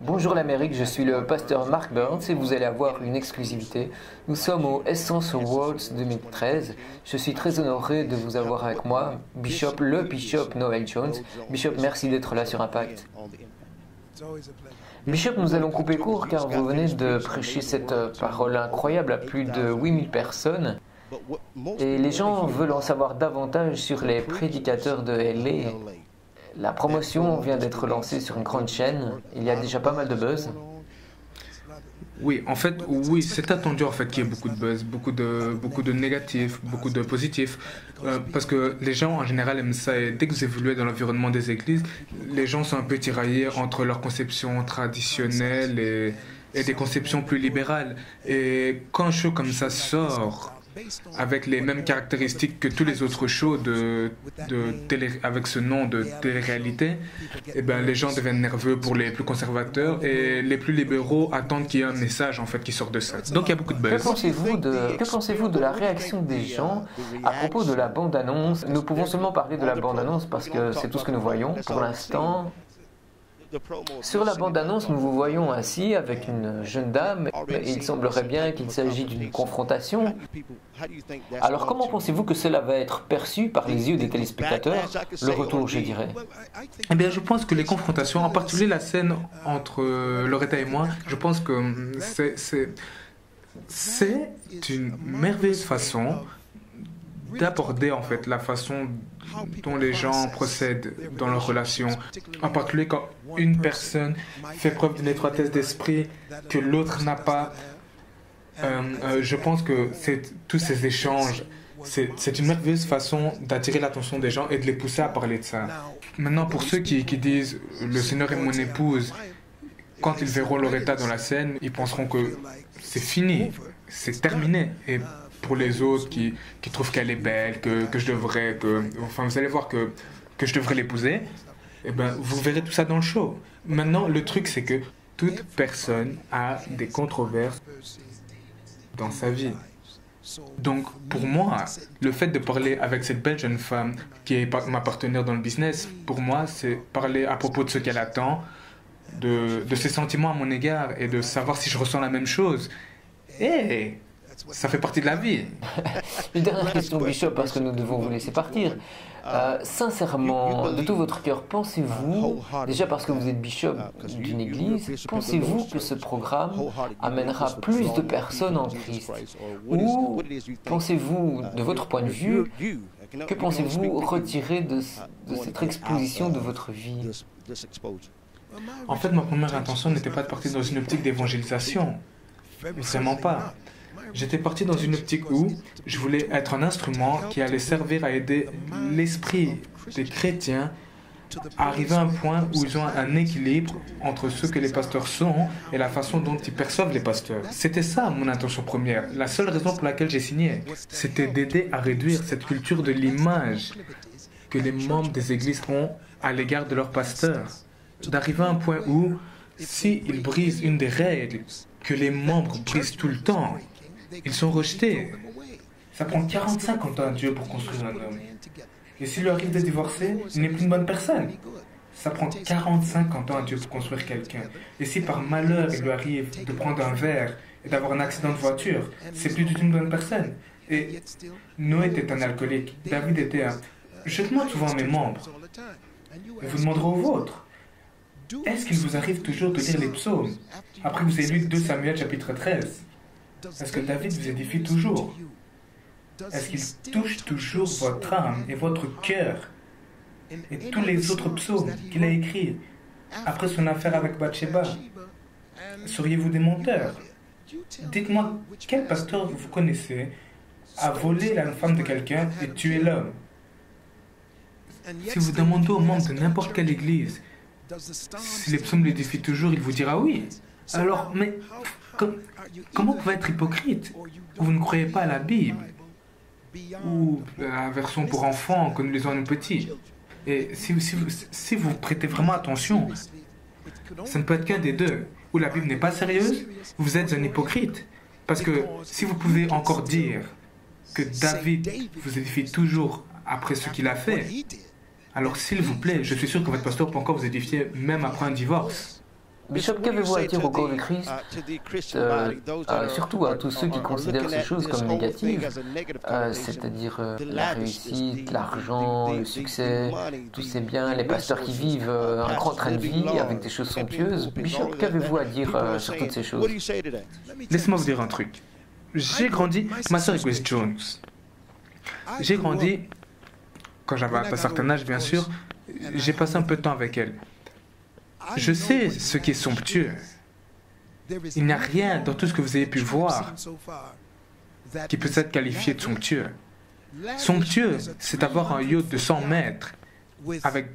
Bonjour l'Amérique, je suis le pasteur Mark Burns et vous allez avoir une exclusivité. Nous sommes au Essence Awards 2013. Je suis très honoré de vous avoir avec moi, le Bishop Noel Jones. Bishop, merci d'être là sur Impact. Bishop, nous allons couper court car vous venez de prêcher cette parole incroyable à plus de 8000 personnes. Et les gens veulent en savoir davantage sur les prédicateurs de LA. La promotion vient d'être lancée sur une grande chaîne. Il y a déjà pas mal de buzz. Oui, en fait, oui, c'est attendu en fait qu'il y ait beaucoup de buzz, beaucoup de négatifs, beaucoup de positifs, parce que les gens en général aiment ça. Et dès que vous évoluez dans l'environnement des églises, les gens sont un peu tiraillés entre leurs conceptions traditionnelles et des conceptions plus libérales. Et quand un show comme ça sort, avec les mêmes caractéristiques que tous les autres shows avec ce nom de télé-réalité, eh ben, les gens deviennent nerveux pour les plus conservateurs et les plus libéraux attendent qu'il y ait un message en fait qui sort de ça. Donc il y a beaucoup de buzz. Que pensez-vous de la réaction des gens à propos de la bande-annonce? Nous pouvons seulement parler de la bande-annonce parce que c'est tout ce que nous voyons pour l'instant. Sur la bande-annonce, nous vous voyons assis avec une jeune dame et il semblerait bien qu'il s'agit d'une confrontation. Alors comment pensez-vous que cela va être perçu par les yeux des téléspectateurs? Le retour, je dirais. Eh bien, je pense que les confrontations, en particulier la scène entre Loretta et moi, je pense que c'est une merveilleuse façon d'aborder en fait la façon dont les gens procèdent dans leur relation, en particulier quand une personne fait preuve d'une étroitesse d'esprit que l'autre n'a pas. Je pense que tous ces échanges, c'est une merveilleuse façon d'attirer l'attention des gens et de les pousser à parler de ça. Maintenant, pour ceux qui disent « le Seigneur est mon épouse », quand ils verront Loretta dans la scène, ils penseront que c'est fini, c'est terminé. Et pour les autres qui trouvent qu'elle est belle, que je devrais, enfin vous allez voir que je devrais l'épouser, eh ben, vous verrez tout ça dans le show. Maintenant, le truc c'est que toute personne a des controverses dans sa vie. Donc pour moi, le fait de parler avec cette belle jeune femme qui est ma partenaire dans le business, pour moi c'est parler à propos de ce qu'elle attend, de ses sentiments à mon égard et de savoir si je ressens la même chose. Et ça fait partie de la vie. Une dernière question, Bishop, parce que nous devons vous laisser partir. Sincèrement, de tout votre cœur, pensez-vous, déjà parce que vous êtes bishop d'une église, pensez-vous que ce programme amènera plus de personnes en Christ? Ou pensez-vous, de votre point de vue, que pensez-vous retirer de cette exposition de votre vie? En fait, ma première intention n'était pas de partir dans une optique d'évangélisation. Vraiment pas. J'étais parti dans une optique où je voulais être un instrument qui allait servir à aider l'esprit des chrétiens à arriver à un point où ils ont un équilibre entre ce que les pasteurs sont et la façon dont ils perçoivent les pasteurs. C'était ça mon intention première. La seule raison pour laquelle j'ai signé, c'était d'aider à réduire cette culture de l'image que les membres des églises ont à l'égard de leurs pasteurs. D'arriver à un point où, s'ils brisent une des règles que les membres brisent tout le temps, ils sont rejetés. Ça prend 45 ans à Dieu pour construire un homme. Et s'il lui arrive de divorcer, il n'est plus une bonne personne. Ça prend 45 ans à Dieu pour construire quelqu'un. Et si par malheur il lui arrive de prendre un verre et d'avoir un accident de voiture, c'est plus du tout une bonne personne. Et Noé était un alcoolique. David était un... Je demande souvent à mes membres, et vous demanderez aux vôtres, est-ce qu'il vous arrive toujours de lire les psaumes après que vous ayez lu 2 Samuel chapitre 13? Est-ce que David vous édifie toujours? Est-ce qu'il touche toujours votre âme et votre cœur? Et tous les autres psaumes qu'il a écrits après son affaire avec Bathsheba? Seriez-vous des menteurs? Dites-moi, quel pasteur vous connaissez a volé la femme de quelqu'un et tué l'homme? Si vous demandez aux membres de n'importe quelle église si les psaumes l'édifient toujours, il vous dira oui. Alors, mais comment vous pouvez être hypocrite? Vous ne croyez pas à la Bible ou à la version pour enfants que nous lisons à nos petits. Et si vous prêtez vraiment attention, ça ne peut être qu'un des deux. Ou la Bible n'est pas sérieuse, vous êtes un hypocrite. Parce que si vous pouvez encore dire que David vous édifie toujours après ce qu'il a fait, alors s'il vous plaît, je suis sûr que votre pasteur peut encore vous édifier même après un divorce. Bishop, qu'avez-vous à dire au corps de Christ, surtout à tous ceux qui considèrent ces choses comme négatives, c'est-à-dire la réussite, l'argent, le succès, tous ces biens, les pasteurs qui vivent un grand train de vie avec des choses somptueuses. Bishop, qu'avez-vous à dire sur toutes ces choses? Laissez-moi vous dire un truc. J'ai grandi, ma sœur est Grace Jones. J'ai grandi, quand j'avais un certain âge bien sûr, j'ai passé un peu de temps avec elle. Je sais ce qui est somptueux. Il n'y a rien dans tout ce que vous avez pu voir qui peut être qualifié de somptueux. Somptueux, c'est avoir un yacht de 100 mètres avec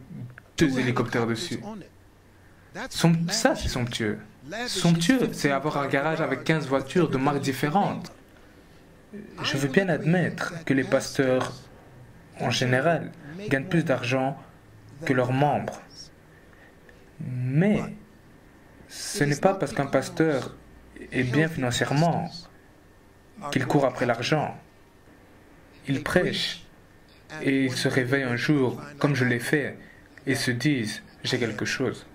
2 hélicoptères dessus. Ça, c'est somptueux. Somptueux, c'est avoir un garage avec 15 voitures de marques différentes. Je veux bien admettre que les pasteurs, en général, gagnent plus d'argent que leurs membres. Mais ce n'est pas parce qu'un pasteur est bien financièrement qu'il court après l'argent. Ils prêchent et ils se réveillent un jour, comme je l'ai fait, et se disent « j'ai quelque chose ».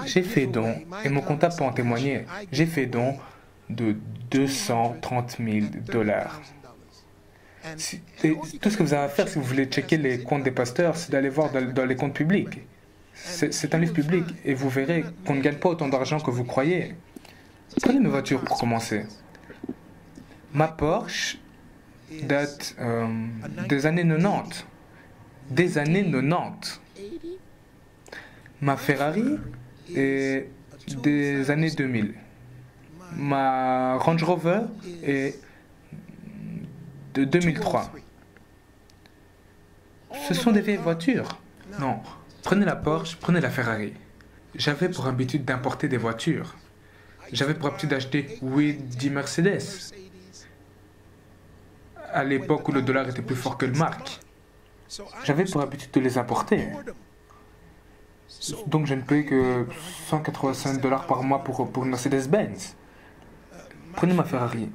J'ai fait don, et mon comptable peut en témoigner, j'ai fait don de 230 000 $. Tout ce que vous avez à faire si vous voulez checker les comptes des pasteurs, c'est d'aller voir dans les comptes publics. C'est un livre public et vous verrez qu'on ne gagne pas autant d'argent que vous croyez. Prenez mes voitures pour commencer. Ma Porsche date des années 90. Des années 90. Ma Ferrari est des années 2000. Ma Range Rover est de 2003. Ce sont des vieilles voitures. Non, prenez la Porsche, prenez la Ferrari. J'avais pour habitude d'importer des voitures. J'avais pour habitude d'acheter 10 Mercedes. À l'époque où le dollar était plus fort que le mark. J'avais pour habitude de les importer. Donc je ne paye que 185 $ par mois pour une Mercedes-Benz. Prenez ma Ferrari.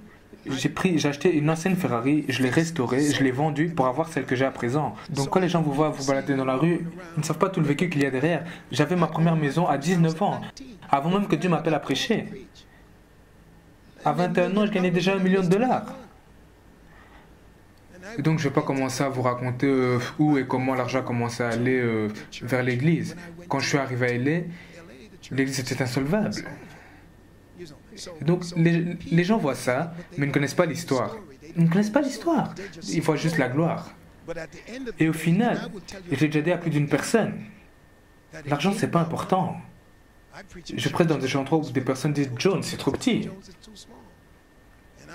J'ai acheté une ancienne Ferrari, je l'ai restaurée, je l'ai vendue pour avoir celle que j'ai à présent. Donc quand les gens vous voient vous balader dans la rue, ils ne savent pas tout le vécu qu'il y a derrière. J'avais ma première maison à 19 ans, avant même que Dieu m'appelle à prêcher. À 21 ans, je gagnais déjà $1 million. Et donc je ne vais pas commencer à vous raconter où et comment l'argent a commencé à aller vers l'église. Quand je suis arrivé à LA, l'église était insolvable. Donc les gens voient ça, mais ils ne connaissent pas l'histoire. Ils ne connaissent pas l'histoire. Ils voient juste la gloire. Et au final, j'ai déjà dit à plus d'une personne, l'argent c'est pas important. Je prête dans des endroits où des personnes disent John, c'est trop petit.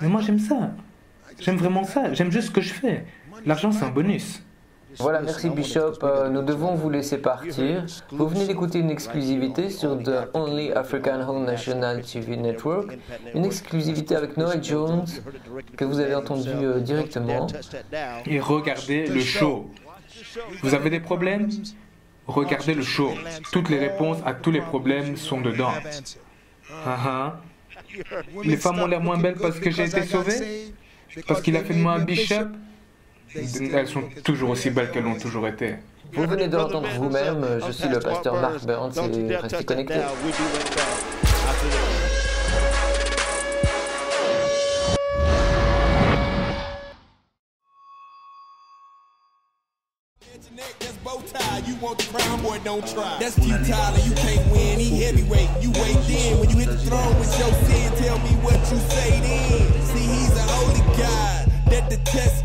Mais moi j'aime ça. J'aime vraiment ça. J'aime juste ce que je fais. L'argent c'est un bonus. Voilà, merci Bishop. Nous devons vous laisser partir. Vous venez d'écouter une exclusivité sur The Only African Home National TV Network. Une exclusivité avec Noel Jones que vous avez entendu directement. Et regardez le show. Vous avez des problèmes? Regardez le show. Toutes les réponses à tous les problèmes sont dedans. Les femmes ont l'air moins belles parce que j'ai été sauvé? Parce qu'il a fait de moi un bishop? Elles sont toujours aussi belles qu'elles l'ont toujours été. Vous venez de l'entendre vous-même, je suis le pasteur Mark Burns et restez connectés. You want the crown, boy, don't try. That's futile and you can't win. He heavyweight, you wait then. When you hit the throne with your sin, tell me what you say then. See, he's a holy God that the test